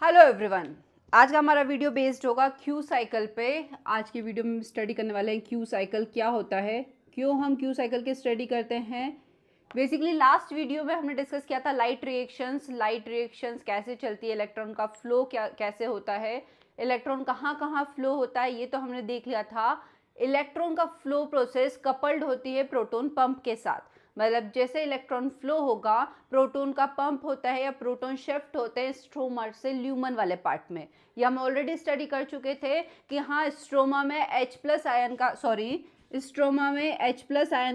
Hello everyone. आज का हमारा वीडियो बेस्ड होगा क्यू साइकिल पे। आज की वीडियो में स्टडी करने वाले हैं क्यू साइकिल क्या होता है, क्यों हम क्यू साइकिल की स्टडी करते हैं। बेसिकली लास्ट वीडियो में हमने डिस्कस किया था लाइट रिएक्शंस कैसे चलती है, इलेक्ट्रॉन का फ्लो क्या कैसे होता है, इलेक्ट्रॉन कहाँ कहाँ फ्लो होता है, ये तो हमने देख लिया था। इलेक्ट्रॉन का फ्लो प्रोसेस कपल्ड होती है प्रोटॉन पंप के साथ, मतलब जैसे इलेक्ट्रॉन फ्लो होगा प्रोटॉन का पंप होता है या प्रोटॉन शिफ्ट होते हैं स्ट्रोमा से ल्यूमन वाले पार्ट में। ये हम ऑलरेडी स्टडी कर चुके थे कि हाँ स्ट्रोमा में H प्लस आयन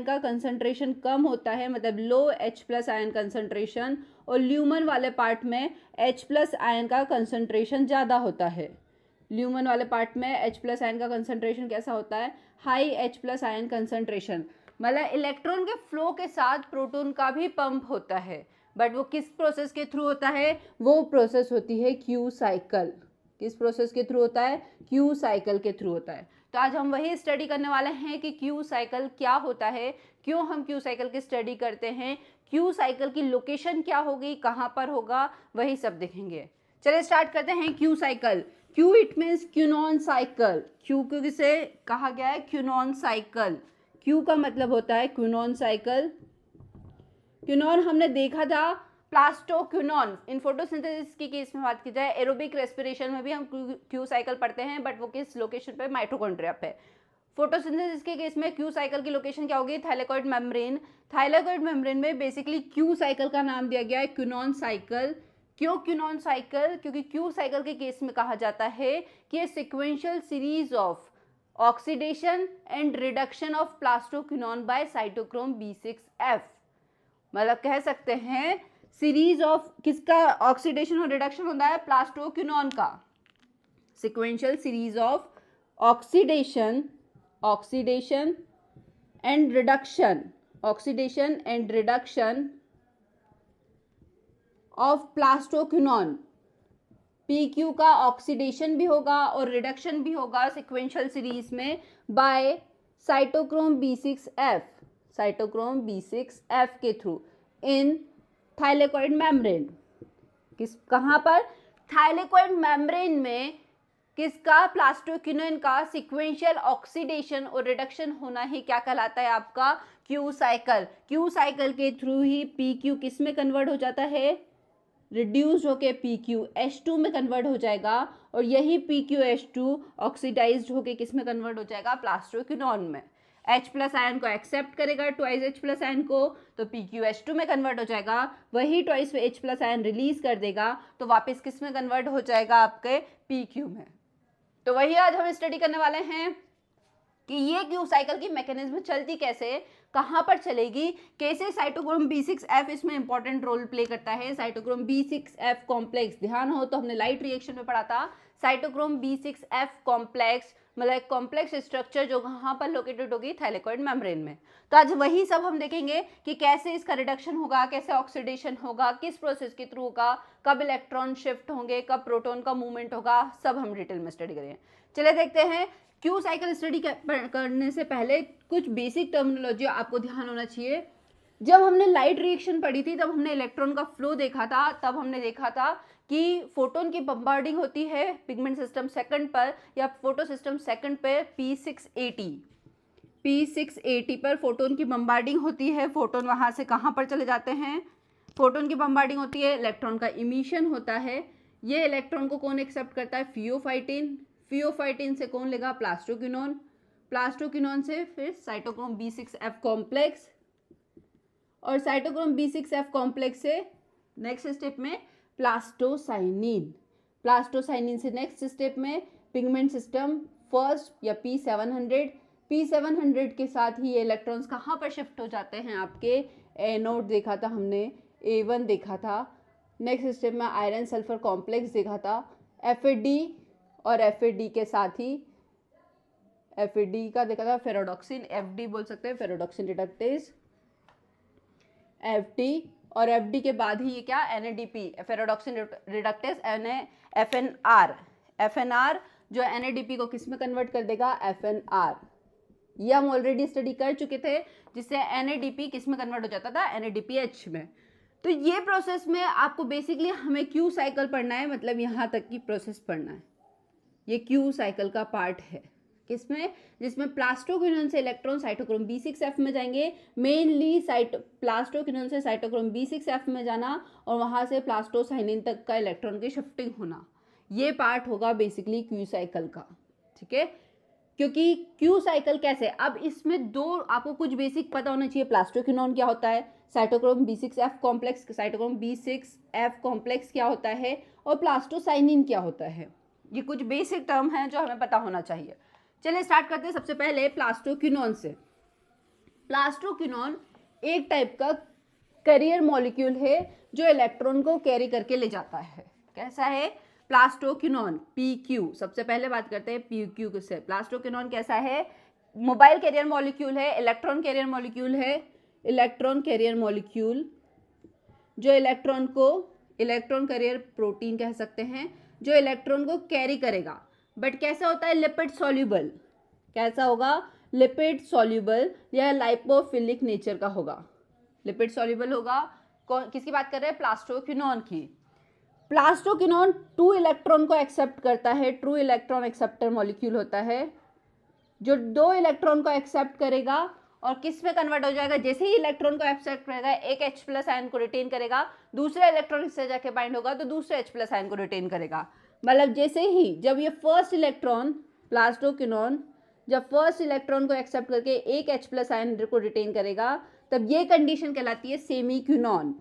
का कंसंट्रेशन कम होता है, मतलब लो H प्लस आयन कंसंट्रेशन, और ल्यूमन वाले पार्ट में H प्लस आयन का कंसंट्रेशन ज़्यादा होता है। ल्यूमन वाले पार्ट में H प्लस आयन का कंसंट्रेशन कैसा होता है, high H plus ion concentration. मतलब इलेक्ट्रॉन के फ्लो के साथ प्रोटॉन का भी पंप होता है, बट वो किस प्रोसेस के थ्रू होता है, वो प्रोसेस होती है क्यू साइकिल। किस प्रोसेस के थ्रू होता है, क्यू साइकिल के थ्रू होता है। तो आज हम वही स्टडी करने वाले हैं कि क्यू साइकिल क्या होता है, क्यों हम क्यू साइकिल की स्टडी करते हैं, क्यू साइकिल की लोकेशन क्या होगी, कहाँ पर होगा, वही सब देखेंगे। चलिए स्टार्ट करते हैं Q cycle. Q it means quinone cycle. Q को किसे कहा गया है, क्यूनॉन साइकिल। क्यू का मतलब होता है क्यूनॉन साइकिल। क्यूनॉन हमने देखा था प्लास्टोक्यूनॉन इन फोटोसिंथेसिस की केस में बात की जाए, एरोबिक रेस्पिरेशन में भी हम क्यू साइकिल पढ़ते हैं, बट वो किस लोकेशन पे, माइटोकॉन्ड्रिया पे। फोटोसिंथेसिस के केस में क्यू साइकिल की लोकेशन क्या होगी, थाइलेकॉइड मेम्ब्रेन। थाइलेकॉइड मेम्ब्रेन में बेसिकली क्यू साइकिल का नाम दिया गया है क्यूनॉन साइकिल। क्यों क्यूनॉन साइकिल, क्योंकि क्यू साइकिल के केस में कहा जाता है कि ये sequential series of oxidation and reduction of plastoquinone by cytochrome B6F, मतलब कह सकते हैं सीरीज ऑफ किसका ऑक्सीडेशन और रिडक्शन होता है, प्लास्टोक्यूनॉन का। Sequential series of oxidation and reduction of plastoquinone. PQ का ऑक्सीडेशन भी होगा और रिडक्शन भी होगा सिक्वेंशियल सीरीज में बाय साइटोक्रोम B6F के थ्रू इन थाइलेकॉइड मेम्ब्रेन। कहाँ पर, थाइलेकॉइड मेम्ब्रेन में किसका, प्लास्टोक्यूनॉन का सिक्वेंशियल ऑक्सीडेशन और रिडक्शन होना ही क्या कहलाता है, आपका क्यू साइकिल। क्यू साइकिल के थ्रू ही PQ किस में कन्वर्ट हो जाता है, रिड्यूस होके PQH2 में कन्वर्ट हो जाएगा, और यही PQH2 ऑक्सीडाइज्ड होके किस में कन्वर्ट हो जाएगा, प्लास्टोक्यूनॉन में। H प्लस आयन को एक्सेप्ट करेगा ट्वाइस H प्लस आयन को, तो PQH2 में कन्वर्ट हो जाएगा, वही twice H plus ion release कर देगा तो वापस किस में कन्वर्ट हो जाएगा, आपके PQ में। तो वही आज हम स्टडी करने वाले हैं कि ये क्यू साइकिल की मैकेनिज्म चलती कैसे, कहाँ पर चलेगी, कैसे साइटोक्रोम B6F इसमें इंपॉर्टेंट रोल प्ले करता है। साइटोक्रोम B6F कॉम्प्लेक्स, ध्यान हो तो हमने लाइट रिएक्शन में पढ़ा था, साइटोक्रोम B6F कॉम्प्लेक्स मतलब एक कॉम्प्लेक्स स्ट्रक्चर जो कहाँ पर लोकेटेड होगी, थाइलेकॉइड मेम्ब्रेन में। तो आज वही सब हम देखेंगे कि कैसे इसका रिडक्शन होगा, कैसे ऑक्सीडेशन होगा, किस प्रोसेस के थ्रू होगा, कब इलेक्ट्रॉन शिफ्ट होंगे, कब प्रोटॉन का मूवमेंट होगा, सब हम डिटेल में स्टडी करेंगे। चलिए देखते हैं। क्यू साइकिल स्टडी करने से पहले कुछ बेसिक टर्मिनोलॉजी आपको ध्यान होना चाहिए। जब हमने लाइट रिएक्शन पढ़ी थी तब हमने इलेक्ट्रॉन का फ्लो देखा था, तब हमने देखा था कि फोटोन की बम्बार्डिंग होती है पिगमेंट सिस्टम सेकंड पर या फोटो सिस्टम सेकंड पर P680 पर फोटोन की बम्बार्डिंग होती है। फोटोन वहाँ से कहाँ पर चले जाते हैं, फोटोन की बम्बार्डिंग होती है, इलेक्ट्रॉन का इमिशन होता है। ये इलेक्ट्रॉन को कौन एक्सेप्ट करता है, फियोफाइटिन से कौन लेगा, प्लास्टोक्यूनॉन से फिर साइटोक्रोम B6F कॉम्प्लेक्स, और साइटोक्रोम B6F कॉम्प्लेक्स से नेक्स्ट स्टेप में प्लास्टोसाइनिन से नेक्स्ट स्टेप में पिगमेंट सिस्टम फर्स्ट या P700 के साथ ही ये इलेक्ट्रॉन्स कहाँ पर शिफ्ट हो जाते हैं, आपके एनोड देखा था हमने, A1 देखा था। नेक्स्ट स्टेप में आयरन सल्फर कॉम्प्लेक्स देखा था, FAD, और FAD के साथ ही FAD का देखा था फेरोडॉक्सिन, FD बोल सकते हैं, फेरोडॉक्सिन रिडक्टेज FD, और FD के बाद ही ये क्या, NADP फेरोडॉक्सिन रिडक्टेज FNR जो NADP को किस में कन्वर्ट कर देगा, FNR। ये हम ऑलरेडी स्टडी कर चुके थे, जिससे NADP किस में कन्वर्ट हो जाता था, NADPH में। तो ये प्रोसेस में आपको बेसिकली हमें क्यू साइकिल पढ़ना है, मतलब यहाँ तक की प्रोसेस पढ़ना है। ये क्यू साइकिल का पार्ट है किसमें, जिसमें प्लास्टोक्विनोन से इलेक्ट्रॉन साइटोक्रोम B6F में जाएंगे, मेनली प्लास्टोक्विनोन से साइटोक्रोम B6F में जाना और वहां से प्लास्टोसाइनिन तक का इलेक्ट्रॉन की शिफ्टिंग होना, ये पार्ट होगा बेसिकली क्यू साइकिल का। ठीक है, क्योंकि क्यू साइकिल कैसे, अब इसमें दो आपको कुछ बेसिक पता होना चाहिए, प्लास्टोक्विनोन क्या होता है, cytochrome B6F complex, cytochrome B6F complex क्या होता है, और प्लास्टोसाइनिन क्या होता है। ये कुछ बेसिक टर्म हैं जो हमें पता होना चाहिए। चलिए स्टार्ट करते हैं सबसे पहले प्लास्टोक्विनोन से। प्लास्टोक्विनोन एक टाइप का कैरियर मॉलिक्यूल है जो इलेक्ट्रॉन को कैरी करके ले जाता है। कैसा है प्लास्टोक्विनोन, PQ। सबसे पहले बात करते हैं PQ से। प्लास्टोक्विनोन कैसा है, मोबाइल कैरियर मॉलिक्यूल है, इलेक्ट्रॉन कैरियर मॉलिक्यूल है, इलेक्ट्रॉन कैरियर मॉलिक्यूल जो इलेक्ट्रॉन कैरियर प्रोटीन कह सकते हैं, जो इलेक्ट्रॉन को कैरी करेगा। बट कैसा होता है, लिपिड सॉल्यूबल। कैसा होगा, लिपिड सॉल्यूबल या लाइपोफिलिक नेचर का होगा, लिपिड सॉल्यूबल होगा। किसकी बात कर रहे हैं, प्लास्टोक्विनोन की। प्लास्टोक्विनोन 2 इलेक्ट्रॉन को एक्सेप्ट करता है, ट्रू इलेक्ट्रॉन एक्सेप्टर मॉलिक्यूल होता है, जो 2 इलेक्ट्रॉन को एक्सेप्ट करेगा और किस में कन्वर्ट हो जाएगा, जैसे ही इलेक्ट्रॉन को एक्सेप्ट करेगा एक H+ आयन को रिटेन करेगा, दूसरा इलेक्ट्रॉन इससे जाके बाइंड होगा तो दूसरे H+ आयन को रिटेन करेगा। मतलब जैसे ही जब ये फर्स्ट इलेक्ट्रॉन प्लास्टोक्विनोन जब फर्स्ट इलेक्ट्रॉन को एक्सेप्ट करके एक H+ आयन को रिटेन करेगा, तब ये कंडीशन कहलाती है सेमीक्विनोन।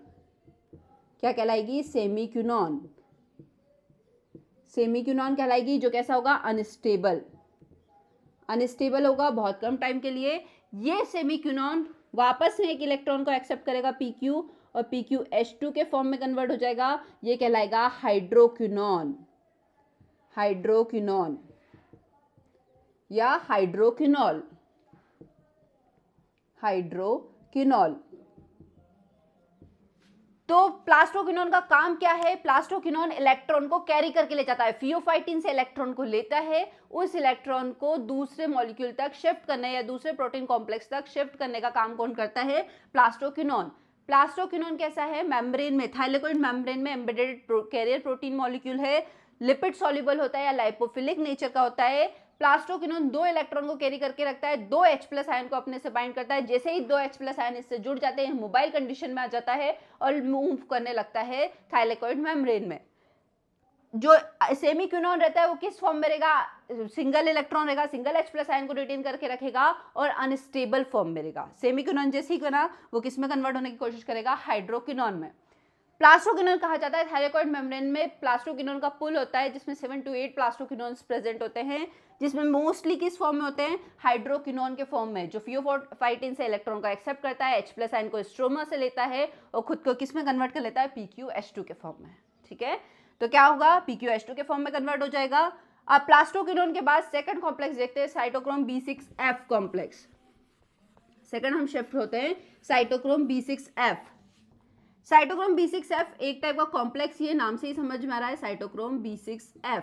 क्या कहलाएगी, सेमीक्विनोन। सेमीक्विनोन कहलाएगी, जो कैसा होगा, अनस्टेबल। अनस्टेबल होगा बहुत कम टाइम के लिए। ये सेमीक्विनोन वापस में एक इलेक्ट्रॉन को एक्सेप्ट करेगा PQ और PQ H2 के फॉर्म में कन्वर्ट हो जाएगा, ये कहलाएगा हाइड्रोक्विनोन। हाइड्रोक्विनोन या हाइड्रोक्विनोल। हाइड्रोक्विनोल। तो प्लास्टोक्विनोन का काम क्या है, प्लास्टोक्विनोन इलेक्ट्रॉन को कैरी करके ले जाता है, फियोफाइटिन से इलेक्ट्रॉन को लेता है, उस इलेक्ट्रॉन को दूसरे मॉलिक्यूल तक शिफ्ट करने या दूसरे प्रोटीन कॉम्प्लेक्स तक शिफ्ट करने का काम कौन करता है, प्लास्टोक्विनोन। प्लास्टोक्विनोन कैसा है, मेम्ब्रेन में, थाइलेकोइड मेम्ब्रेन में एम्बेडेड कैरियर प्रोटीन मॉलिक्यूल है, लिपिड सॉल्युबल होता है या लाइपोफिलिक नेचर का होता है। प्लास्टोक्विनोन 2 इलेक्ट्रॉन को कैरी करके रखता है, 2 H+ आयन को अपने से बाइंड करता है, जैसे ही 2 H+ आयन इससे जुड़ जाते हैं मोबाइल कंडीशन में आ जाता है और मूव करने लगता है थाइलेकोइड मेम्ब्रेन में। जो सेमीक्विनोन रहता है वो किस फॉर्म में रहेगा, सिंगल इलेक्ट्रॉन रहेगा, सिंगल H+ आयन को रिटेन करके रखेगा और अनस्टेबल फॉर्म में रहेगा। सेमीक्विनोन जैसे ही करना वो किस में कन्वर्ट होने की कोशिश करेगा, हाइड्रोक्विनोन में। प्लास्टोक्विनोन कहा जाता है, थाइलेकोइड मेम्ब्रेन में प्लास्टोक्विनोन का पुल होता है जिसमें 7 to 8 प्लास्टोक्विनोन्स प्रेजेंट होते हैं, जिसमें मोस्टली किस फॉर्म में होते हैं, हाइड्रोक्विनोन के फॉर्म में, जो फियोफाइटिन से इलेक्ट्रॉन को एक्सेप्ट करता है, H+ आयन को स्ट्रोमा से लेता है और खुद को किस में कन्वर्ट कर लेता है, PQ H2 के फॉर्म में। ठीक है, तो क्या होगा, PQ H2 के फॉर्म में कन्वर्ट हो जाएगा। अब प्लास्टोक्विनोन के बाद सेकंड कॉम्प्लेक्स देखते हैं, साइटोक्रोम B6F कॉम्प्लेक्स। सेकंड हम शिफ्ट होते हैं साइटोक्रोम B6F। साइटोक्रोम B6F एक टाइप का कॉम्प्लेक्स, ये नाम से ही समझ में आ रहा है, cytochrome B6F।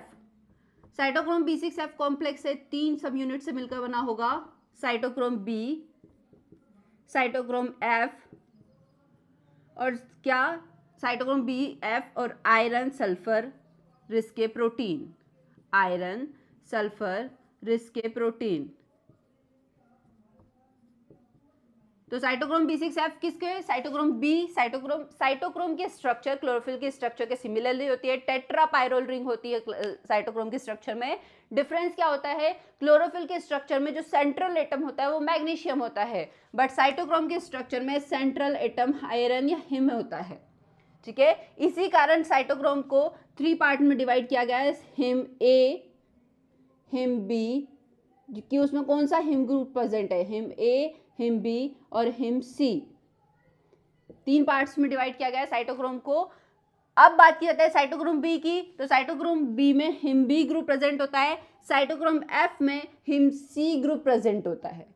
Cytochrome B6F complex है 3 सब यूनिट से मिलकर बना होगा, साइटोक्रोम B, साइटोक्रोम F और क्या, साइटोक्रोम B, F और आयरन सल्फर रिस के प्रोटीन, आयरन सल्फर रिस के प्रोटीन। तो साइटोक्रोम B6F किसके, साइटोक्रोम B, साइटोक्रोम की स्ट्रक्चर क्लोरोफिल के स्ट्रक्चर के सिमिलरली होती है, टेट्रापायरोल रिंग होती है साइटोक्रोम के स्ट्रक्चर में। डिफरेंस क्या होता है, क्लोरोफिल के स्ट्रक्चर में जो सेंट्रल एटम होता है वो मैग्नीशियम होता है, बट साइटोक्रोम के स्ट्रक्चर में सेंट्रल एटम आयरन या हिम होता है। ठीक है, इसी कारण साइटोक्रोम को 3 पार्ट में डिवाइड किया गया है, हिम A, हिम B, कि उसमें कौन सा हिम ग्रुप प्रेजेंट है, हिम A, हिम B और हिम C। 3 पार्ट्स में डिवाइड किया गया है साइटोक्रोम को। अब बात की जाती है साइटोक्रोम B की, तो साइटोक्रोम B में हिम B ग्रुप प्रेजेंट होता है, साइटोक्रोम F में हिम C ग्रुप प्रेजेंट होता है।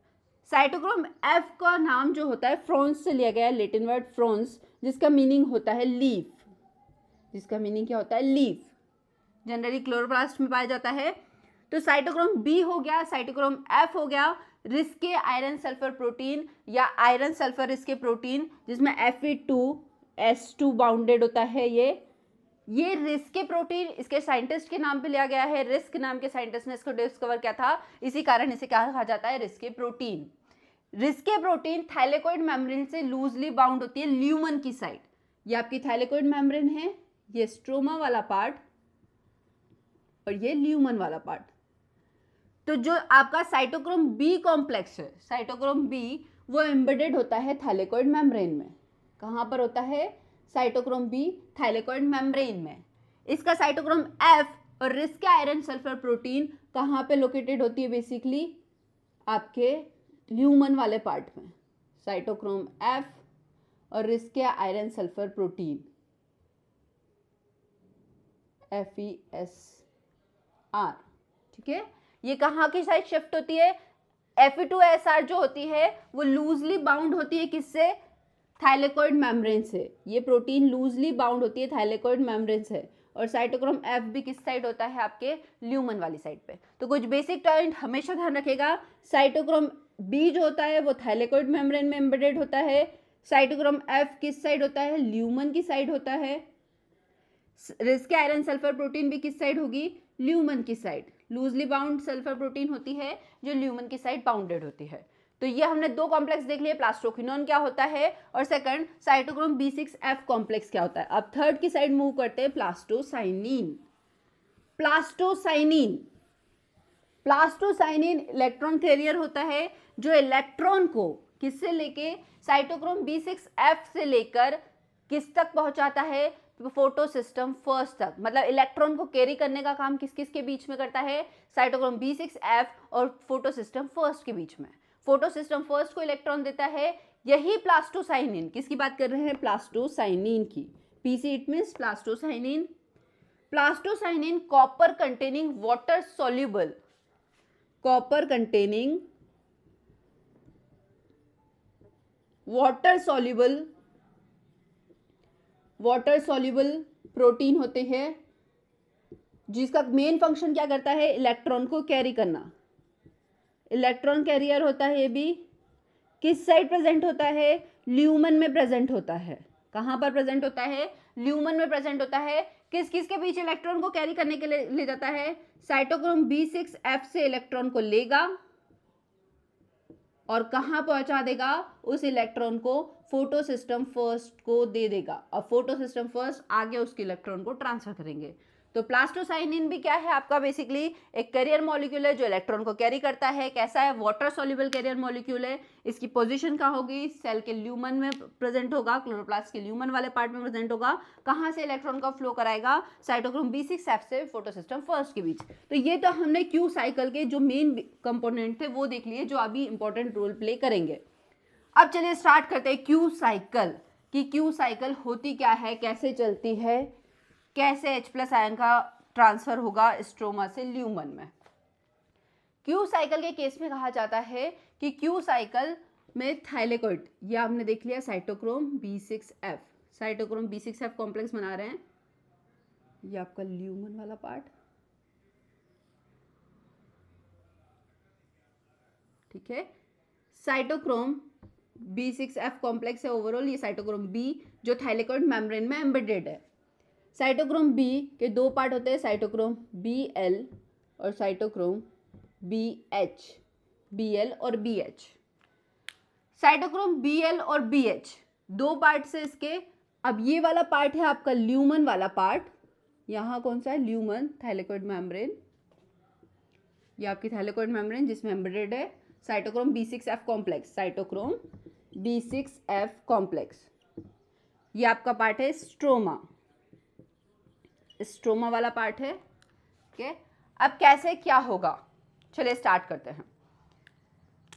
साइटोक्रोम F का नाम जो होता है फ्रॉन्स से लिया गया है, लैटिन वर्ड फ्रॉन्स, जिसका मीनिंग होता है लीफ। जिसका मीनिंग क्या होता है, लीफ। जनरली क्लोरोप्लास्ट में पाया जाता है। तो साइटोक्रोम B हो गया, साइटोक्रोम F हो गया, रिस के आयरन सल्फर प्रोटीन या आयरन सल्फर रिस के प्रोटीन, जिसमें Fe2 S2 बाउंडेड होता है ये रिस्क प्रोटीन इसके साइंटिस्ट के नाम पे लिया गया है। रिस्क नाम के साइंटिस्ट ने इसको डिस्कवर किया था, इसी कारण इसे क्या कहा जाता है, risk protein. Risk protein thylakoid membrane से लूजली बाउंड होती है ल्यूमन की साइड। ये आपकी थाइलेकोइड मेम्ब्रेन है, ये स्ट्रोमा वाला पार्ट और ये ल्यूमन वाला पार्ट। तो जो आपका साइटोक्रोम बी कॉम्प्लेक्स है, साइटोक्रोम बी, वो एम्बेडेड होता है थाइलेकोइड मेम्ब्रेन में। कहाँ पर होता है, साइटोक्रोम बी थाइलेकोइड मेम्ब्रेन में। इसका साइटोक्रोम एफ और रिस्क आयरन सल्फर प्रोटीन कहाँ पे लोकेटेड होती है, बेसिकली आपके ल्यूमन वाले पार्ट में। साइटोक्रोम एफ और risk iron sulphur protein FeSR, ठीक है। ये कहाँ की साइड शिफ्ट होती है, Fe2SR जो होती है वो लूजली बाउंड होती है किससे, थाइलेकोइड मेम्ब्रेन से। ये प्रोटीन लूजली बाउंड होती है थाइलेकोइड मेम्ब्रेन से। और साइटोक्रोम एफ भी किस साइड होता है, आपके ल्यूमन वाली साइड पे। तो कुछ बेसिक पॉइंट हमेशा ध्यान रखेगा, साइटोक्रोम बी जो होता है वो थाइलेकोइड मेम्ब्रेन में एम्बेडेड होता है। साइटोक्रोम एफ किस साइड होता है, ल्यूमन की साइड होता है। रिस्क आयरन सल्फर प्रोटीन भी किस साइड होगी, ल्यूमन की side. Loosely bound sulphur protein होती है जो ल्यूमन की साइड बाउंडेड होती है। तो ये हमने दो कॉम्प्लेक्स देख लिए, प्लास्टोक्विनोन क्या होता है और सेकंड साइटोक्रोम B6F कॉम्प्लेक्स क्या होता है। अब थर्ड की साइड मूव करते हैं, प्लास्टोसाइनिन। प्लास्टोसाइनिन इलेक्ट्रॉन कैरियर होता है जो इलेक्ट्रॉन को किससे लेके, साइटोक्रोम B6F से लेकर किस तक पहुंचाता है, फोटो सिस्टम फर्स्ट तक। मतलब इलेक्ट्रॉन को कैरी करने का काम किस किस के बीच में करता है, साइटोक्रोम B6F और फोटो सिस्टम फर्स्ट के बीच में। फोटो सिस्टम फर्स्ट को इलेक्ट्रॉन देता है, यही प्लास्टोसाइनिन, किसकी बात कर रहे हैं, प्लास्टोसाइनिन की। PC it means plastocyanin. Plastocyanin copper containing water soluble, copper containing water soluble protein होते हैं जिसका मेन फंक्शन क्या करता है, इलेक्ट्रॉन को कैरी करना। इलेक्ट्रॉन कैरियर होता है, ये भी किस साइड प्रेजेंट होता है, ल्यूमन में प्रेजेंट होता है। कहाँ पर प्रेजेंट होता है, ल्यूमन में प्रेजेंट होता है। किस किस के बीच इलेक्ट्रॉन को कैरी करने के लिए ले जाता है, साइटोक्रोम B6F से इलेक्ट्रॉन को लेगा और कहाँ पहुंचा देगा, उस इलेक्ट्रॉन को फोटो सिस्टम फर्स्ट को दे देगा और फोटो सिस्टम फर्स्ट आगे उसके इलेक्ट्रॉन को ट्रांसफर करेंगे। तो प्लास्टोसाइनिन भी क्या है आपका, बेसिकली एक कैरियर मॉलिक्यूल है जो इलेक्ट्रॉन को कैरी करता है। कैसा है, वाटर सॉल्युबल कैरियर मॉलिक्यूल है। इसकी पोजीशन कहाँ होगी, सेल के ल्यूमन में प्रेजेंट होगा, क्लोरोप्लास्ट के ल्यूमन वाले पार्ट में प्रेजेंट होगा। कहाँ से इलेक्ट्रॉन का फ्लो कराएगा, साइटोक्रोम B6F से फोटो सिस्टम फर्स्ट के बीच। तो ये तो हमने क्यू साइकिल के जो मेन कंपोनेंट थे वो देख लिए, जो अभी इंपॉर्टेंट रोल प्ले करेंगे। अब चलिए स्टार्ट करते हैं क्यू साइकिल, कि क्यू साइकिल होती क्या है, कैसे चलती है, कैसे H+ आयन का ट्रांसफर होगा स्ट्रोमा से ल्यूमन में। क्यू साइकिल के केस में कहा जाता है कि क्यू साइकिल में थाइलेकोइड, ये आपने देख लिया cytochrome B6F, cytochrome B6F complex बना रहे हैं। ये आपका ल्यूमन वाला पार्ट, ठीक है। साइटोक्रोम B6F कॉम्प्लेक्स है ओवरऑल, ये साइटोक्रोम B जो थाइलेकोइड मेम्ब्रेन में एम्बेडेड है। साइटोक्रोम B के दो पार्ट होते हैं, साइटोक्रोम BL और साइटोक्रोम BH, BL और BH। साइटोक्रोम BL और BH दो पार्ट से इसके। अब ये वाला पार्ट है आपका ल्यूमन वाला पार्ट, यहाँ कौन सा है, ल्यूमन थाइलेकोइड मेम्ब्रेन, ये आपकी थाइलेकोइड मेम्ब्रेन जिसमें एम्बेडेड है cytochrome B6F complex, cytochrome B6F complex. ये आपका पार्ट है स्ट्रोमा, स्ट्रोमा वाला पार्ट है, ठीक है। अब कैसे क्या होगा, चलिए स्टार्ट करते हैं।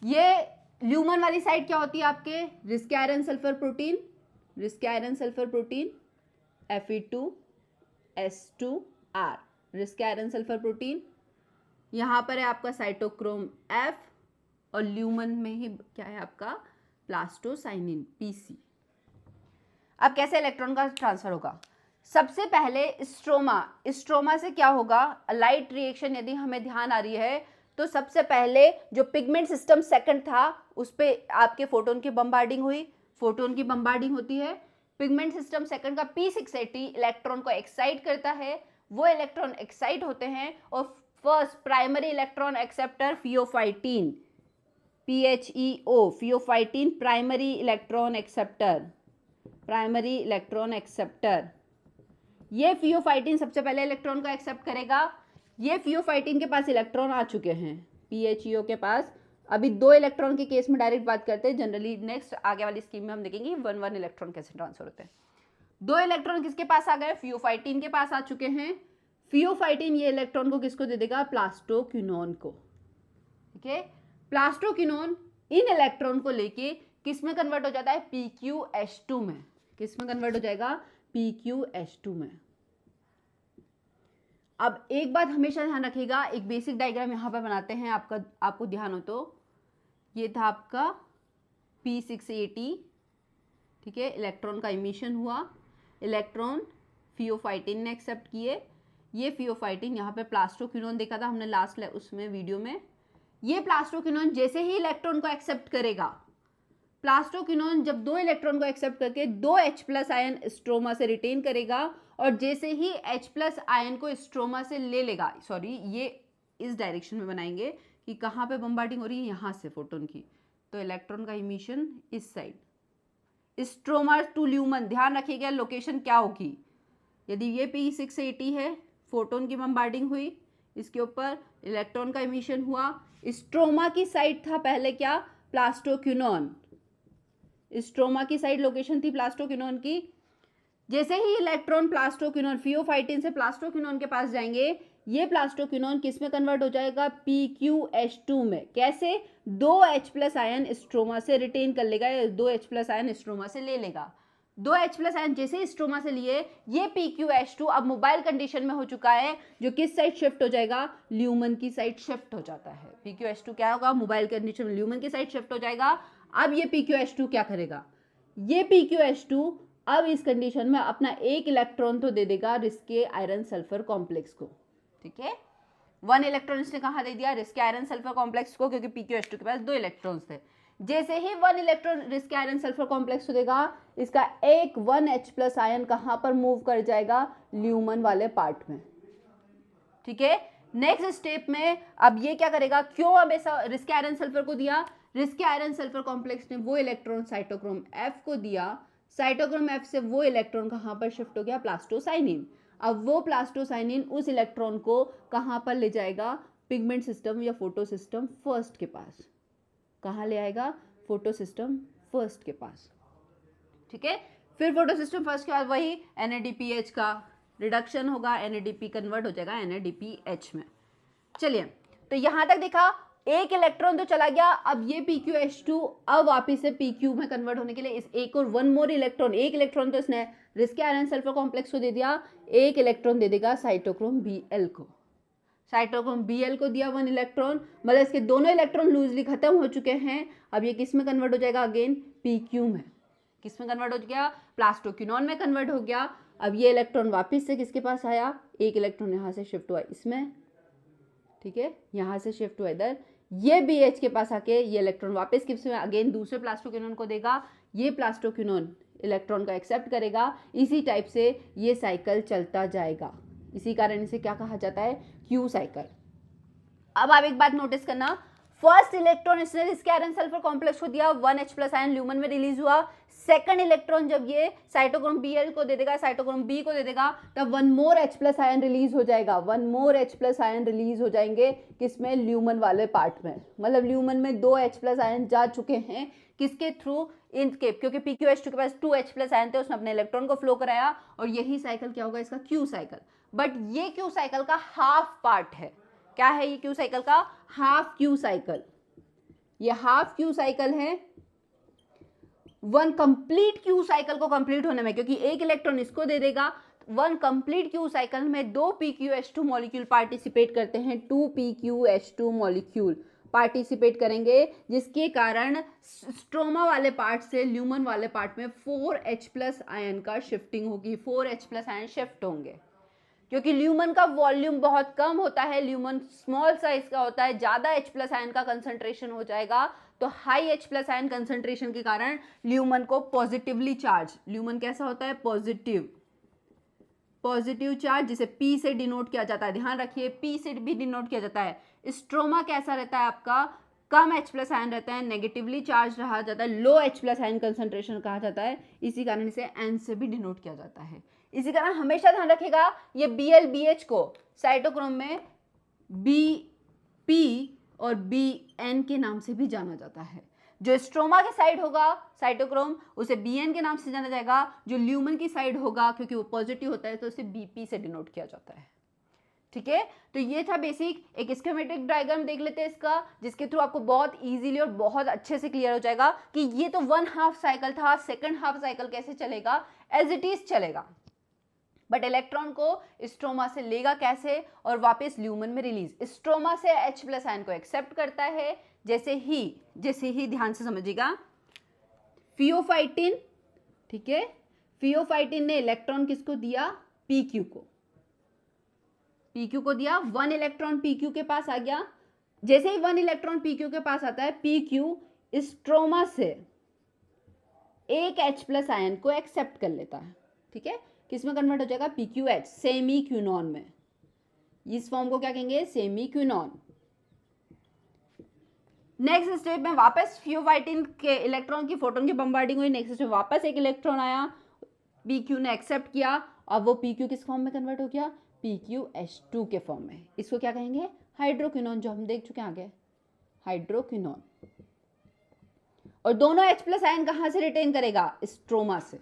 ये ल्यूमन वाली साइड क्या होती है आपके, risk iron sulphur protein, risk iron sulphur protein Fe2S2R, risk iron sulphur protein. यहाँ पर है आपका साइटोक्रोम F और ल्यूमन में ही क्या है आपका प्लास्टोसाइनिन PC। अब कैसे इलेक्ट्रॉन का ट्रांसफर होगा, सबसे पहले स्ट्रोमा से क्या होगा, लाइट रिएक्शन यदि हमें ध्यान आ रही है तो सबसे पहले जो पिगमेंट सिस्टम सेकंड था उस पे आपके फोटोन की बम्बार्डिंग हुई, फोटोन की बम्बार्डिंग होती है। पिगमेंट सिस्टम सेकंड का P680 इलेक्ट्रॉन को एक्साइट करता है, वो इलेक्ट्रॉन एक्साइट होते हैं और first primary electron acceptor pheophytin, PHEO, pheophytin primary electron acceptor, primary electron acceptor, ये फियोफाइटीन सबसे पहले इलेक्ट्रॉन को एक्सेप्ट करेगा। ये फियोफाइटीन के पास इलेक्ट्रॉन आ चुके हैं, PHEO के पास। अभी 2 इलेक्ट्रॉन के केस में डायरेक्ट बात करते हैं, जनरली नेक्स्ट आगे वाली स्कीम में हम देखेंगे 1 इलेक्ट्रॉन कैसे ट्रांसफर होते हैं। 2 इलेक्ट्रॉन किसके पास आ गए, फियोफाइटीन के पास आ चुके हैं। फियोफाइटीन ये इलेक्ट्रॉन को किसको दे देगा, प्लास्टोक्विनोन को। ठीक है, प्लास्टोक्विनोन इन इलेक्ट्रॉन को लेके किस में कन्वर्ट हो जाता है, PQH2 में। किस में कन्वर्ट हो जाएगा, PQH2 में। अब एक बात हमेशा ध्यान रखिएगा, एक बेसिक डायग्राम यहाँ पर बनाते हैं, आपको ध्यान हो तो। ये था आपका P680, ठीक है, इलेक्ट्रॉन का इमिशन हुआ, इलेक्ट्रॉन फियोफाइटीन ने एक्सेप्ट किए। ये फियोफाइटीन यहाँ पे प्लास्टोक्विनोन देखा था हमने लास्ट उसमें वीडियो में। ये प्लास्टोक्विनोन जैसे ही इलेक्ट्रॉन को एक्सेप्ट करेगा, प्लास्टोक्विनोन जब 2 इलेक्ट्रॉन को एक्सेप्ट करके 2 H+ आयन स्ट्रोमा से रिटेन करेगा और जैसे ही H+ आयन को स्ट्रोमा से ले लेगा, सॉरी ये इस डायरेक्शन में बनाएंगे कि कहाँ पे बम्बार्डिंग हो रही है, यहाँ से फोटोन की, तो इलेक्ट्रॉन का इमिशन इस साइड, स्ट्रोमा टू ल्यूमन। ध्यान रखिएगा लोकेशन क्या होगी, यदि ये P680 है, फोटोन की बम्बार्डिंग हुई, इसके ऊपर इलेक्ट्रॉन का इमिशन हुआ, स्ट्रोमा की साइड था पहले क्या, प्लास्टोक्विनोन, स्ट्रोमा की साइड लोकेशन थी प्लास्टोक्विनोन की। जैसे ही इलेक्ट्रॉन प्लास्टोक्विनोन फियोफाइटीन से प्लास्टोक्विनोन के पास जाएंगे, ये प्लास्टोक्विनोन किस में कन्वर्ट हो जाएगा, PQH2 में। कैसे, 2 H+ आयन स्ट्रोमा से रिटेन कर लेगा, 2 H+ आयन स्ट्रोमा से ले लेगा। 2 H+ आयन जैसे ही स्ट्रोमा से लिए, ये PQH2 अब मोबाइल कंडीशन में हो चुका है, जो किस साइड शिफ्ट हो जाएगा, ल्यूमन की साइड शिफ्ट हो जाता है। PQH2 क्या होगा, मोबाइल कंडीशन में ल्यूमन की साइड शिफ्ट हो जाएगा। अब ये PQH2 क्या करेगा, ये PQH2 अब इस कंडीशन में अपना एक इलेक्ट्रॉन तो दे देगा रिस्के आयरन सल्फर कॉम्प्लेक्स को। ठीक है, 1 इलेक्ट्रॉन इसने कहाँ दे दिया, रिस्के आयरन सल्फर कॉम्प्लेक्स को, क्योंकि PQH2 के पास 2 इलेक्ट्रॉन्स थे। जैसे ही 1 electron risky iron sulphur complex को देगा, इसका एक 1 H+ आयन कहाँ पर मूव कर जाएगा, ल्यूमन वाले पार्ट में। ठीक है, नेक्स्ट स्टेप में अब ये क्या करेगा, क्यों अब ऐसा रिस्के आयरन सल्फर को दिया, रिस्के आयरन सल्फर कॉम्प्लेक्स ने वो इलेक्ट्रॉन साइटोक्रोम F को दिया, साइटोक्रोम F से वो इलेक्ट्रॉन कहाँ पर शिफ्ट हो गया, प्लास्टोसाइनिन। अब वो प्लास्टोसाइनिन उस इलेक्ट्रॉन को कहाँ पर ले जाएगा, पिगमेंट सिस्टम या फोटो सिस्टम फर्स्ट के पास। कहाँ ले आएगा, फोटो सिस्टम फर्स्ट के पास। ठीक है, फिर फोटो सिस्टम फर्स्ट के बाद वही NADPH का रिडक्शन होगा, NADP कन्वर्ट हो जाएगा NADPH में। चलिए, तो यहाँ तक देखा, एक इलेक्ट्रॉन तो चला गया, अब ये PQH2 अब वापिस से PQ में कन्वर्ट होने के लिए इस एक और 1 मोर इलेक्ट्रॉन, एक इलेक्ट्रॉन तो इसने रिस्के आयरन सल्फर कॉम्प्लेक्स को दे दिया, एक इलेक्ट्रॉन दे देगा साइटोक्रोम Bl को। साइटोक्रोम Bl को दिया 1 इलेक्ट्रॉन, मतलब इसके दोनों इलेक्ट्रॉन लूजली खत्म हो चुके हैं। अब ये किस में कन्वर्ट हो जाएगा, अगेन PQ में। किस में कन्वर्ट हो गया, प्लास्टोक्विनोन में कन्वर्ट हो गया। अब ये इलेक्ट्रॉन वापस से किसके पास आया, एक इलेक्ट्रॉन यहाँ से शिफ्ट हुआ इसमें, ठीक है, यहाँ से शिफ्ट हुआ इधर, ये BH के पास आके ये इलेक्ट्रॉन वापस किस में, अगेन दूसरे प्लास्टोक्विनोन को देगा, ये प्लास्टोक्विनोन इलेक्ट्रॉन का एक्सेप्ट करेगा। इसी टाइप से ये साइकिल चलता जाएगा, इसी कारण इसे क्या कहा जाता है, Q साइकिल। अब आप एक बात नोटिस करना, फर्स्ट इलेक्ट्रॉन इसने रिस्के आयरन सल्फर कॉम्प्लेक्स को दिया, 1 H+ आयन ल्यूमन में रिलीज हुआ। सेकंड इलेक्ट्रॉन जब ये साइटोक्रोम Bl को दे देगा, साइटोक्रोम B को दे देगा, तब 1 मोर H+ आयन रिलीज हो जाएगा, 1 मोर H+ आयन रिलीज हो जाएंगे किसमें, ल्यूमन वाले पार्ट में। मतलब ल्यूमन में 2 H+ आयन जा चुके हैं, किसके थ्रू, इनके, क्योंकि PQH2 के पास 2 H+ आयन थे, उसने अपने इलेक्ट्रॉन को फ्लो कराया, और यही साइकिल क्या होगा, इसका Q साइकिल। बट ये Q साइकिल का हाफ पार्ट है। क्या है ये Q साइकिल का, हाफ Q साइकिल। ये हाफ Q साइकिल है 1 कंप्लीट Q साइकिल को कंप्लीट होने में, क्योंकि एक इलेक्ट्रॉन इसको दे देगा, 1 कंप्लीट Q साइकिल में 2 PQH2 मॉलिक्यूल पार्टिसिपेट करते हैं, 2 PQH2 मॉलिक्यूल पार्टिसिपेट करेंगे, जिसके कारण स्ट्रोमा वाले पार्ट से ल्यूमन वाले पार्ट में 4 H+ आयन का शिफ्टिंग होगी, 4 H+ आयन शिफ्ट होंगे। क्योंकि ल्यूमन का वॉल्यूम बहुत कम होता है, ल्यूमन स्मॉल साइज का होता है, ज्यादा H प्लस आयन का कंसंट्रेशन हो जाएगा, तो high H plus ion concentration के कारण ल्यूमन को पॉजिटिवली चार्ज, ल्यूमन कैसा होता है, पॉजिटिव चार्ज, जिसे P से डिनोट किया जाता है, ध्यान रखिए P से भी डिनोट किया जाता है। स्ट्रोमा कैसा रहता है आपका, कम H प्लस आयन रहता है, नेगेटिवली चार्ज रहा जाता है, लो H प्लस आयन कंसंट्रेशन कहा जाता है, इसी कारण इसे N से भी डिनोट किया जाता है। इसी कारण हमेशा ध्यान रखिएगा ये BlBH को साइटोक्रोम में BP और BN के नाम से भी जाना जाता है। जो स्ट्रोमा के साइड होगा साइटोक्रोम उसे BN के नाम से जाना जाएगा, जो ल्यूमन की साइड होगा क्योंकि वो पॉजिटिव होता है तो उसे BP से डिनोट किया जाता है। ठीक है, तो ये था बेसिक। एक स्कीमेटिक डायग्राम देख लेते हैं इसका, जिसके थ्रू आपको बहुत इजीली और बहुत अच्छे से क्लियर हो जाएगा कि ये तो 1/2 साइकिल था, सेकंड हाफ साइकिल कैसे चलेगा, एज इट इज चलेगा, बट इलेक्ट्रॉन को स्ट्रोमा से लेगा कैसे और वापस ल्यूमन में रिलीज, स्ट्रोमा से H प्लस आयन को एक्सेप्ट करता है, जैसे ही ध्यान से समझिएगा, फियोफाइटिन, ठीक है, फियोफाइटिन ने इलेक्ट्रॉन किसको दिया, PQ को दिया, 1 इलेक्ट्रॉन PQ के पास आ गया, जैसे ही 1 इलेक्ट्रॉन PQ के पास आता है, PQ स्ट्रोमा से एक H प्लस आयन को एक्सेप्ट कर लेता है, ठीक है, किसमें कन्वर्ट हो जाएगा, PQH, सेमी क्यूनॉन में, इस फॉर्म को क्या कहेंगे, सेमी क्यूनॉन। नेक्स्ट स्टेप में वापस फियोफाइटिन के इलेक्ट्रॉन की फोटोन की बम्बार्डिंग हुई, नेक्स्ट स्टेप वापस एक इलेक्ट्रॉन आया, PQ ने एक्सेप्ट किया, अब वो PQ किस फॉर्म में कन्वर्ट हो गया, PQH2 के फॉर्म में, इसको क्या कहेंगे, हाइड्रोक्विनोन, जो हम देख चुके हैं आगे, हाइड्रोक्विनोन। और दोनों H प्लस आयन कहां से रिटेन करेगा, स्ट्रोमा से,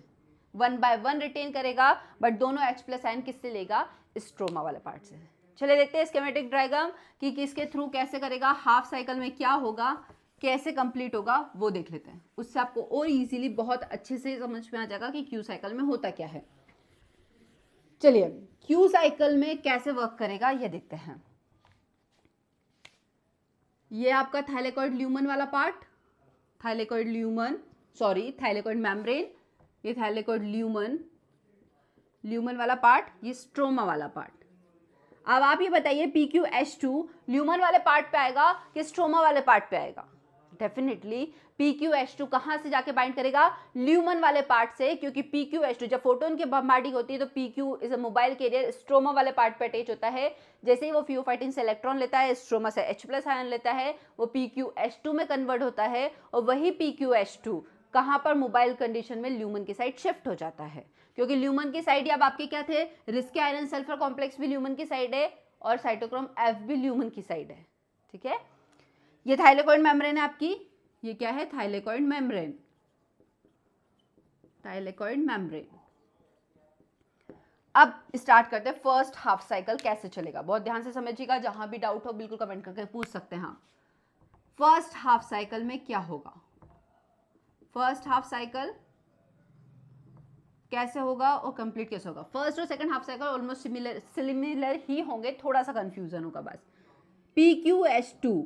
1 बाय 1 रिटेन करेगा, बट दोनों H प्लस आयन किससे लेगा, स्ट्रोमा वाले पार्ट से। चलिए देखते हैं स्कीमेटिक डायग्राम कि किसके थ्रू कैसे करेगा, हाफ साइकिल में क्या होगा, कैसे कंप्लीट होगा, वो देख लेते हैं, उससे आपको और इजीली बहुत अच्छे से समझ में आ जाएगा कि क्यू साइकिल में होता क्या है। चलिए क्यू साइकिल में कैसे वर्क करेगा ये देखते हैं। ये आपका थाइलेकॉइड ल्यूमन वाला पार्ट, थाइलेकॉइड मेम्ब्रेन, ये थाइलेकॉइड ल्यूमन वाला पार्ट, ये स्ट्रोमा वाला पार्ट। अब आप ये बताइए PQH2 ल्यूमन वाले पार्ट पे आएगा कि स्ट्रोमा वाले पार्ट पे आएगा, डेफिनेटली PQH2 कहां से जाके बाइंड करेगा, ल्यूमन वाले पार्ट से, क्योंकि PQH2 जब फोटोन की बम्बार्डिंग होती है तो PQ is a mobile carrier, stroma वाले पार्ट पे अटैच होता है, जैसे ही वो फियोफाइटिन से इलेक्ट्रॉन लेता है, स्ट्रोमा से H प्लस आयन लेता है, वो PQH2 में कन्वर्ट होता है, और वही PQH2 कहां पर मोबाइल कंडीशन में ल्यूमन की साइड शिफ्ट हो जाता है, क्योंकि ल्यूमन की साइड अब आपके क्या थे, रिस्के आयरन सल्फर कॉम्प्लेक्स भी ल्यूमन की साइड है और साइटोक्रोम F भी ल्यूमन की साइड है, ठीक है। ये थाइलेकॉइड मेम्ब्रेन है आपकी, ये क्या है, थाइलेकॉइड मेम्ब्रेन, अब स्टार्ट करते हैं फर्स्ट हाफ साइकिल कैसे चलेगा, बहुत ध्यान से समझिएगा, जहां भी डाउट हो बिल्कुल कमेंट करके पूछ सकते हैं। फर्स्ट हाफ साइकिल में क्या होगा, फर्स्ट हाफ साइकिल कैसे होगा और कंप्लीट कैसे होगा। फर्स्ट और second half cycle almost similar ही होंगे, थोड़ा सा कंफ्यूजन होगा बस। PQH2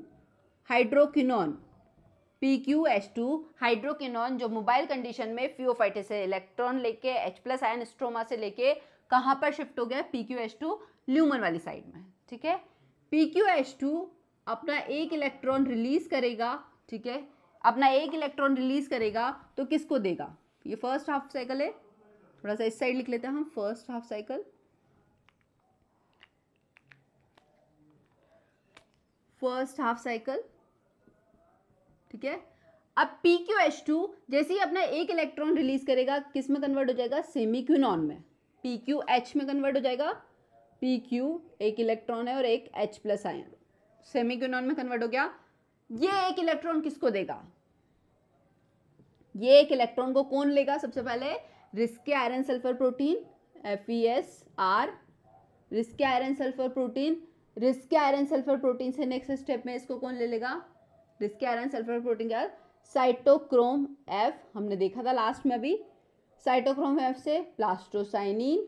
हाइड्रोक्विनोन जो मोबाइल कंडीशन में फियोफाइटिन से इलेक्ट्रॉन लेके H प्लस आयन स्ट्रोमा से लेके कहां पर शिफ्ट हो गया, PQH2 ल्यूमन वाली साइड में, ठीक है। PQH2 अपना एक इलेक्ट्रॉन रिलीज करेगा, ठीक है, अपना एक इलेक्ट्रॉन रिलीज करेगा तो किसको देगा, ये फर्स्ट हाफ साइकिल है, थोड़ा सा इस साइड लिख लेते हैं हम, फर्स्ट हाफ साइकिल, ठीक है। अब PQH2 जैसे ही अपना एक इलेक्ट्रॉन रिलीज करेगा किस में कन्वर्ट हो जाएगा, सेमी क्यूनॉन में, PQH में कन्वर्ट हो जाएगा, PQ एक इलेक्ट्रॉन है और एक H प्लस आयन, सेमी क्यूनॉन में कन्वर्ट हो गया। ये एक इलेक्ट्रॉन किसको देगा, ये एक इलेक्ट्रॉन को कौन लेगा, सबसे पहले risky iron sulphur protein, FeSR, risky iron sulphur protein से नेक्स्ट स्टेप में इसको कौन ले लेगा, रिस्के आयरन सल्फर प्रोटीन का साइटोक्रोम F, हमने देखा था लास्ट में अभी, साइटोक्रोम F से प्लास्टोसाइनिन,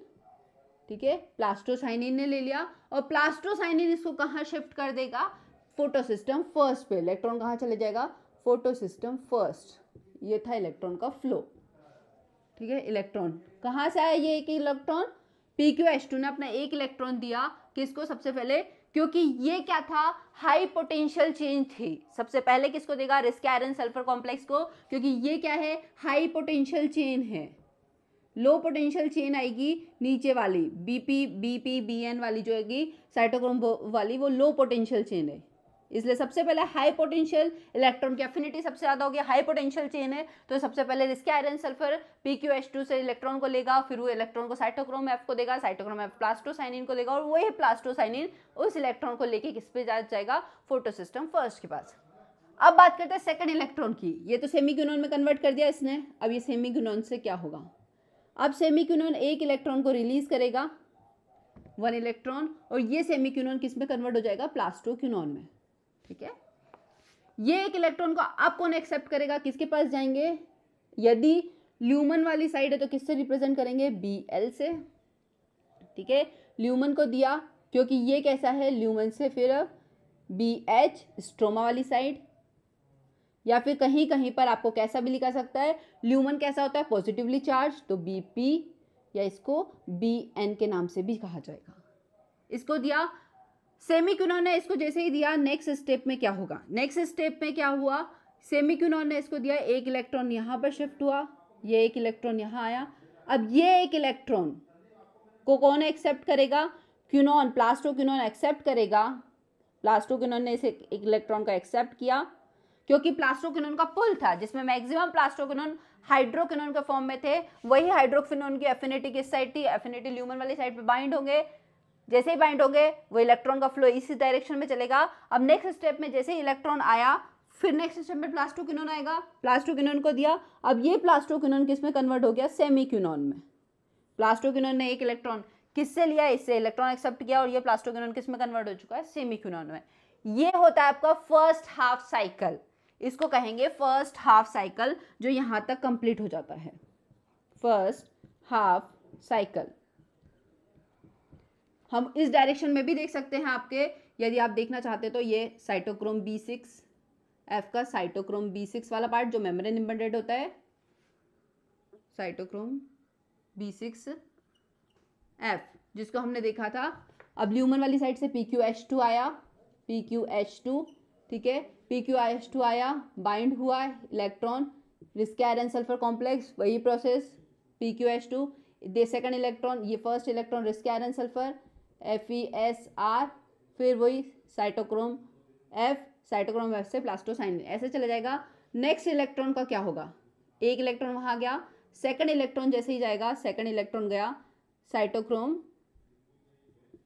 ठीक है, प्लास्टोसाइनिन ने ले लिया, और प्लास्टोसाइनिन इसको कहाँ शिफ्ट कर देगा, फोटोसिस्टम फर्स्ट पे, इलेक्ट्रॉन कहाँ चले जाएगा, फोटोसिस्टम फर्स्ट। ये था इलेक्ट्रॉन का फ्लो, ठीक है। इलेक्ट्रॉन कहाँ से आया, ये एक इलेक्ट्रॉन PqH2 ने अपना एक इलेक्ट्रॉन दिया किसको सबसे पहले, क्योंकि ये क्या था, हाई पोटेंशियल चेंज थी। सबसे पहले किसको देगा, रिस्क आयरन सल्फर कॉम्प्लेक्स को, क्योंकि ये क्या है, हाई पोटेंशियल चेन है। लो पोटेंशियल चेन आएगी नीचे वाली बीपी बीपी बीएन वाली जो आएगी साइटोक्रोम वाली, वो लो पोटेंशियल चेन है। इसलिए सबसे पहले हाई पोटेंशियल, इलेक्ट्रॉन की एफिनिटी सबसे ज़्यादा होगी, हाई पोटेंशियल चेन है, तो सबसे पहले रिस्क आयरन सल्फर PqH2 से इलेक्ट्रॉन को लेगा, फिर वो इलेक्ट्रॉन को साइटोक्रोम F को देगा, साइटोक्रोम F प्लास्टोसाइनिन को देगा, और वही प्लास्टोसाइनिन उस इलेक्ट्रॉन को लेके किस पे जाएगा, फोटोसिस्टम फर्स्ट के पास। अब बात करते हैं सेकंड इलेक्ट्रॉन की। ये तो सेमीक्यूनॉन में कन्वर्ट कर दिया इसने, अब ये सेमीक्यूनॉन से क्या होगा, अब सेमीक्यूनॉन एक इलेक्ट्रॉन को रिलीज करेगा, 1 इलेक्ट्रॉन, और ये सेमीक्यूनॉन किस में कन्वर्ट हो जाएगा, प्लास्टोक्यूनॉन में। ठीक है, ये एक इलेक्ट्रॉन को अब कौन एक्सेप्ट करेगा, किसके पास जाएंगे, यदि ल्यूमन वाली साइड है तो किससे रिप्रेजेंट करेंगे, Bl से। ठीक है, ल्यूमन को दिया क्योंकि ये कैसा है, ल्यूमन से फिर BH स्ट्रोमा वाली साइड, या फिर कहीं कहीं पर आपको कैसा भी लिखा सकता है, ल्यूमन कैसा होता है, पॉजिटिवली चार्ज, तो Bp, या इसको Bn के नाम से भी कहा जाएगा। इसको दिया सेमीक्यूनॉन ने, इसको जैसे ही दिया, नेक्स्ट स्टेप में क्या होगा, नेक्स्ट स्टेप में क्या हुआ, सेमीक्यूनॉन ने इसको दिया, एक इलेक्ट्रॉन यहाँ पर शिफ्ट हुआ, ये एक इलेक्ट्रॉन यहाँ आया। अब ये एक इलेक्ट्रॉन को कौन एक्सेप्ट करेगा, क्यूनॉन, प्लास्टोक्यूनॉन एक्सेप्ट करेगा। प्लास्टोक्यूनॉन ने इसे एक इलेक्ट्रॉन को एक्सेप्ट किया क्योंकि प्लास्टोक्यूनॉन का पुल था जिसमें मैक्सिमम प्लास्टोक्यूनॉन हाइड्रोक्यूनॉन के फॉर्म में थे। वही हाइड्रोक्यूनॉन की एफिनिटी किस साइड थी, एफिनिटी ल्यूमन वाली साइड पे बाइंड होंगे। जैसे ही बाइंड होंगे वो इलेक्ट्रॉन का फ्लो इसी डायरेक्शन में चलेगा। अब नेक्स्ट स्टेप में जैसे ही इलेक्ट्रॉन आया, फिर नेक्स्ट स्टेप में प्लास्टोक्यूनॉन आएगा, प्लास्टोक्यूनॉन को दिया। अब ये प्लास्टोक्यूनॉन किस में कन्वर्ट हो गया, सेमीक्यूनॉन में। प्लास्टोक्यूनॉन ने एक इलेक्ट्रॉन किससे लिया, इससे इलेक्ट्रॉन एक्सेप्ट किया, और ये प्लास्टोक्यूनॉन किस में कन्वर्ट हो चुका है, सेमीक्यूनॉन में। ये होता है आपका फर्स्ट हाफ साइकिल, इसको कहेंगे फर्स्ट हाफ साइकिल, जो यहां तक कंप्लीट हो जाता है, फर्स्ट हाफ साइकिल। हम इस डायरेक्शन में भी देख सकते हैं आपके, यदि आप देखना चाहते तो ये साइटोक्रोम B6F का साइटोक्रोम B6 वाला पार्ट जो मेम्ब्रेन इम्बेडेड होता है, साइटोक्रोम B6F जिसको हमने देखा था। अब ल्यूमन वाली साइड से PqH2 आया, PqH2, ठीक है, PqH2 आया, बाइंड हुआ electron, risk iron sulphur complex, वही प्रोसेस, PqH2 दे सेकंड इलेक्ट्रॉन, ये first electron risk iron sulphur FeSR, फिर वही साइटोक्रोम F, साइटोक्रोम F से प्लास्टोसाइनिन, ऐसे चला जाएगा। नेक्स्ट इलेक्ट्रॉन का क्या होगा, एक इलेक्ट्रॉन वहां गया, सेकंड इलेक्ट्रॉन जैसे ही जाएगा, सेकंड इलेक्ट्रॉन गया साइटोक्रोम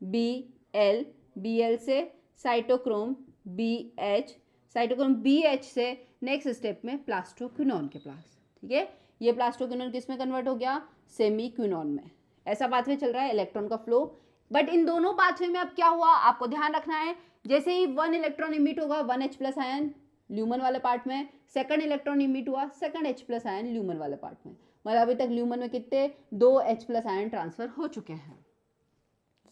Bl, Bl से साइटोक्रोम BH, साइटोक्रोम BH से नेक्स्ट स्टेप में प्लास्टोक्यूनॉन के पास। ठीक है, ये प्लास्टोक्यूनॉन किस में कन्वर्ट हो गया, सेमीक्यूनॉन में। ऐसा पाथवे चल रहा है इलेक्ट्रॉन का फ्लो। बट इन दोनों पाथवे में अब क्या हुआ, आपको ध्यान रखना है, जैसे ही 1 इलेक्ट्रॉन इमिट होगा 1H+ आयन ल्यूमन वाले पार्ट में, सेकंड इलेक्ट्रॉन इमिट हुआ सेकंड H+ आयन ल्यूमन वाले पार्ट में। मतलब अभी तक ल्यूमन में कितने 2 H+ आयन ट्रांसफर हो चुके हैं।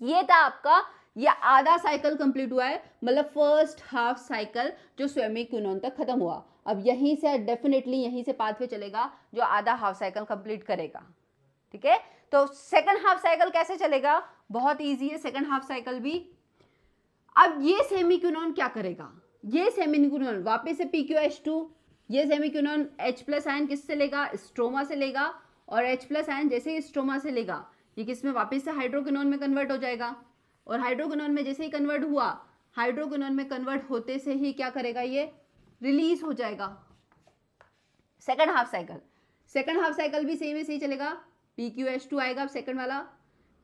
ये था आपका, ये आधा साइकिल कंप्लीट हुआ है, मतलब फर्स्ट हाफ साइकिल जो सेमीक्यूनॉन तक खत्म हुआ। अब यहीं से डेफिनेटली यहीं से पाथवे चलेगा जो आधा हाफ साइकिल कंप्लीट करेगा। ठीक है, तो सेकंड हाफ साइकिल कैसे चलेगा, बहुत इजी है सेकंड हाफ साइकिल भी। अब ये सेमीक्यूनॉन क्या करेगा, ये सेमीक्यूनॉन वापस से PqH2, ये सेमीक्यूनॉन H+ आयन किससे लेगा, स्ट्रोमा से लेगा, और H+ आयन जैसे ही स्ट्रोमा से लेगा ये किसमें वापस से हाइड्रोक्यूनॉन में कन्वर्ट हो जाएगा, और हाइड्रोक्यूनॉन में जैसे ही कन्वर्ट हुआ, हाइड्रोक्यूनॉन में कन्वर्ट होते से ही क्या करेगा, ये रिलीज हो जाएगा। Second half cycle, second half cycle भी सेम ऐसे ही चलेगा, PqH2 आएगा अब सेकंड वाला,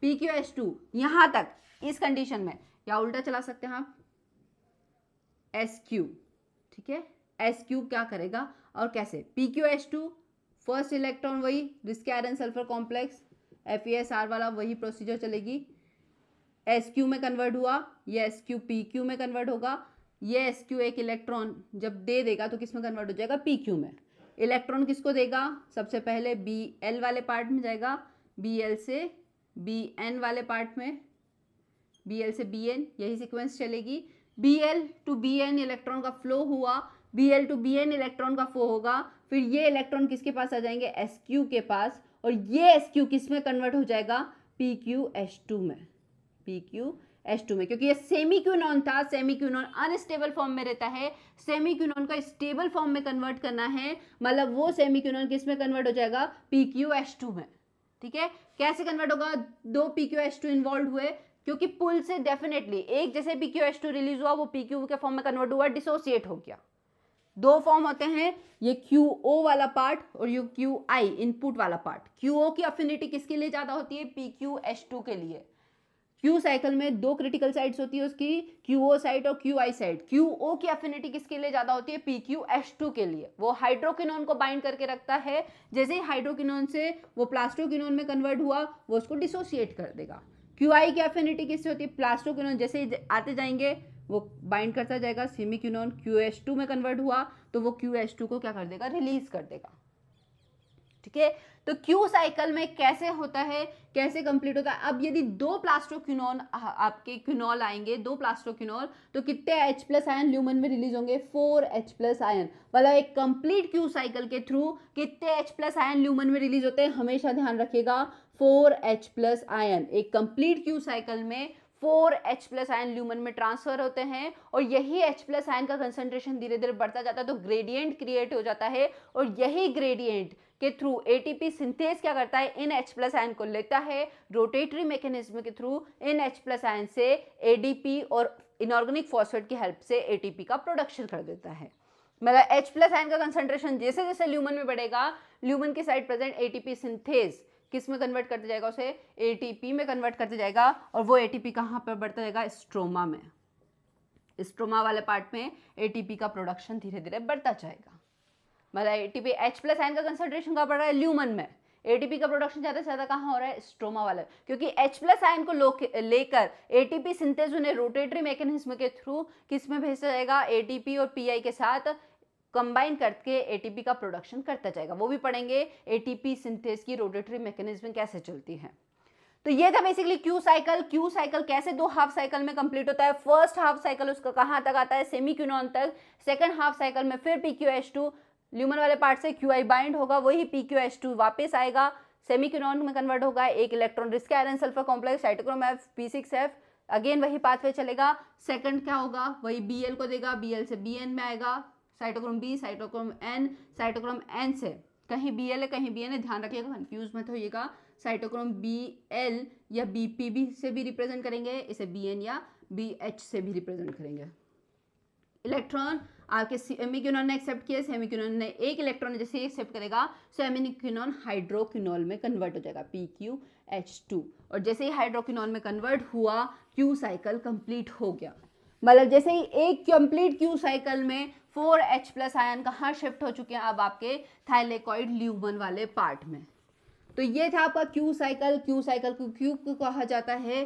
PqH2 यहां तक इस कंडीशन में, या उल्टा चला सकते हैं आप SQ। ठीक है, SQ क्या करेगा और कैसे, PqH2 फर्स्ट इलेक्ट्रॉन वही risk iron sulphur complex FeSR वाला वही प्रोसीजर चलेगी, SQ में कन्वर्ट हुआ, ये SQ PQ में कन्वर्ट होगा, ये SQ एक इलेक्ट्रॉन जब दे देगा तो किस में कन्वर्ट हो जाएगा, PQ में। इलेक्ट्रॉन किसको देगा, सबसे पहले Bl वाले पार्ट में जाएगा, Bl से Bn वाले पार्ट में, Bl से Bn, यही सीक्वेंस चलेगी। Bl to Bn इलेक्ट्रॉन का फ्लो हुआ, Bl to Bn इलेक्ट्रॉन का फ्लो होगा, फिर ये इलेक्ट्रॉन किसके पास आ जाएंगे, SQ के पास, और ये SQ किस में कन्वर्ट हो जाएगा, PQH2 में, PQH2 में, क्योंकि ये सेमीक्यूनॉन था, सेमीक्यूनॉन अनस्टेबल फॉर्म में रहता है, सेमीक्यूनॉन का स्टेबल फॉर्म में कन्वर्ट करना है, मतलब वो सेमीक्यूनॉन किस में कन्वर्ट हो जाएगा, PQH2 में। ठीक है, कैसे कन्वर्ट होगा, दो PQH2 इन्वॉल्व हुए, क्योंकि पुल से डेफिनेटली एक जैसे PQH2 रिलीज हुआ वो PQ के फॉर्म में कन्वर्ट हुआ, डिसोसिएट हो गया। दो फॉर्म होते हैं, ये QO वाला पार्ट और ये QI इनपुट वाला पार्ट। QO की अफिनिटी किसके लिए ज्यादा होती है, PQH2 के लिए। Q साइकिल में दो क्रिटिकल साइड्स होती है उसकी, QO साइड और QI साइड। QO की अफिनिटी किसके लिए ज्यादा होती है, PQH2 के लिए। वो हाइड्रोकिनोन को बाइंड करके रखता है, जैसे ही हाइड्रोकिनोन से वो प्लास्टोकिनोन में कन्वर्ट हुआ वो उसको डिसोसिएट कर देगा। QI की अफिनिटी किससे होती है, प्लास्टोकिनोन जैसे ही आते जाएंगे वो बाइंड करता जाएगा, सेमीक्यूनोन QH2 में कन्वर्ट हुआ तो वो QH2 को क्या कर देगा, रिलीज कर देगा। ठीक है, तो Q साइकिल में कैसे होता है, कैसे कंप्लीट होता है। अब यदि दो प्लास्टोक्विनोन आपके क्विनॉल आएंगे, दो प्लास्टोक्विनॉल, तो कितने H+ आयन ल्यूमन में रिलीज होंगे, 4 H+ आयन। मतलब एक कंप्लीट Q साइकिल के थ्रू कितने H+ आयन ल्यूमन में रिलीज होते हैं, हमेशा ध्यान रखिएगा, 4 H+ आयन। एक कंप्लीट Q साइकिल में 4 H+ आयन ल्यूमन में ट्रांसफर होते हैं, और यही H+ आयन का कंसंट्रेशन धीरे धीरे बढ़ता जाता है, तो ग्रेडियंट क्रिएट हो जाता है, और यही ग्रेडियंट के थ्रू एटीपी सिंथेज क्या करता है, इन H+ आयन को लेता है, रोटेटरी मैकेनिज्म के थ्रू इन H+ आयन से एडीपी और इनऑर्गेनिक फॉस्फेट की हेल्प से एटीपी का प्रोडक्शन कर देता है। मतलब H+ आयन का कंसंट्रेशन जैसे जैसे ल्यूमन में बढ़ेगा, ल्यूमन के साइड प्रेजेंट एटीपी सिंथेज किस में कन्वर्ट करते जाएगा, उसे एटीपी में कन्वर्ट करते जाएगा, और वो एटीपी कहाँ पर बढ़ता जाएगा, स्ट्रोमा में। स्ट्रोमा वाले पार्ट में एटीपी का प्रोडक्शन धीरे धीरे बढ़ता जाएगा। मतलब एटीपी H+ आयन का कंसंट्रेशन कहाँ बढ़ रहा है, ल्यूमन में। एटीपी का प्रोडक्शन ज्यादा से ज्यादा कहाँ हो रहा है, स्ट्रोमा वाले, क्योंकि H+ आयन को लेकर एटीपी सिंथेज उन्हें रोटेटरी मैकेनिज्म के थ्रू किस में भेजा जाएगा, एटीपी और पीआई के साथ कंबाइन करके एटीपी का प्रोडक्शन करता जाएगा। वो भी पढ़ेंगे एटीपी सिंथेज की रोटेटरी मैकेनिज्म कैसे चलती है। तो ये था basically Q cycle. Q cycle कैसे दो हाफ साइकिल में कंप्लीट होता है। फर्स्ट हाफ साइकिल उसका कहाँ तक आता है, सेमीक्यूनॉन तक। सेकंड हाफ साइकिल में फिर PQH2 ल्यूमन वाले पार्ट से QI बाइंड होगा, वही PQH2 वापस आएगा, सेमीक्यूनॉन में कन्वर्ट होगा, एक electron risk iron sulphur complex cytochrome F P6F, again वही पाथवे चलेगा। सेकंड क्या होगा, वही Bl को देगा, Bl से Bn में आएगा, cytochrome B, cytochrome N, cytochrome N से कहीं Bl है कहीं Bn है, ध्यान रखिएगा, कंफ्यूज मत होइएगा। साइटोक्रोम Bl या Bpb से भी रिप्रेजेंट करेंगे, इसे Bn या BH से भी रिप्रेजेंट करेंगे। इलेक्ट्रॉन आपके सेमीक्यूनॉन ने एक्सेप्ट किया, सेमीक्यूनॉन ने एक इलेक्ट्रॉन जैसे एक्सेप्ट करेगा, सेमीक्यूनॉन हाइड्रोक्विनॉल में कन्वर्ट हो जाएगा, PQH2, और जैसे ही हाइड्रोक्विनॉल में कन्वर्ट हुआ Q साइकिल कंप्लीट हो गया। मतलब जैसे ही एक कंप्लीट Q साइकिल में 4 H+ आयन कहाँ शिफ्ट हो चुके हैं, अब आपके थाइलेकॉइड ल्यूमन वाले पार्ट में। तो ये था आपका Q साइकिल। Q साइकिल को क्यों कहा जाता है,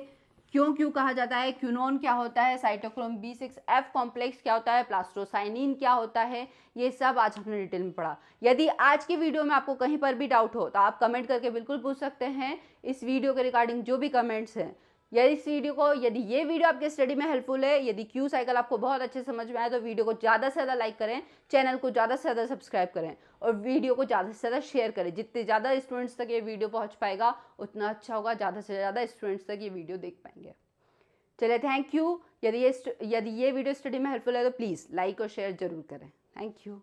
क्यों कहा जाता है, क्यूनोन क्या होता है, साइटोक्रोम B6F कॉम्प्लेक्स क्या होता है, प्लास्टोसाइनिन क्या होता है, ये सब आज हमने डिटेल में पढ़ा। यदि आज की वीडियो में आपको कहीं पर भी डाउट हो तो आप कमेंट करके बिल्कुल पूछ सकते हैं। इस वीडियो के रिगार्डिंग जो भी कमेंट्स हैं, यदि ये वीडियो आपके स्टडी में हेल्पफुल है, यदि Q साइकिल आपको बहुत अच्छे समझ में आए, तो वीडियो को ज़्यादा से ज़्यादा लाइक करें, चैनल को ज़्यादा से ज़्यादा सब्सक्राइब करें, और वीडियो को ज़्यादा से ज़्यादा शेयर करें। जितने ज़्यादा स्टूडेंट्स तक ये वीडियो पहुँच पाएगा उतना अच्छा होगा, ज़्यादा से ज़्यादा स्टूडेंट्स तक ये वीडियो देख पाएंगे। चलिए, थैंक यू। यदि ये वीडियो स्टडी में हेल्पफुल है तो प्लीज़ लाइक और शेयर जरूर करें। Thank you.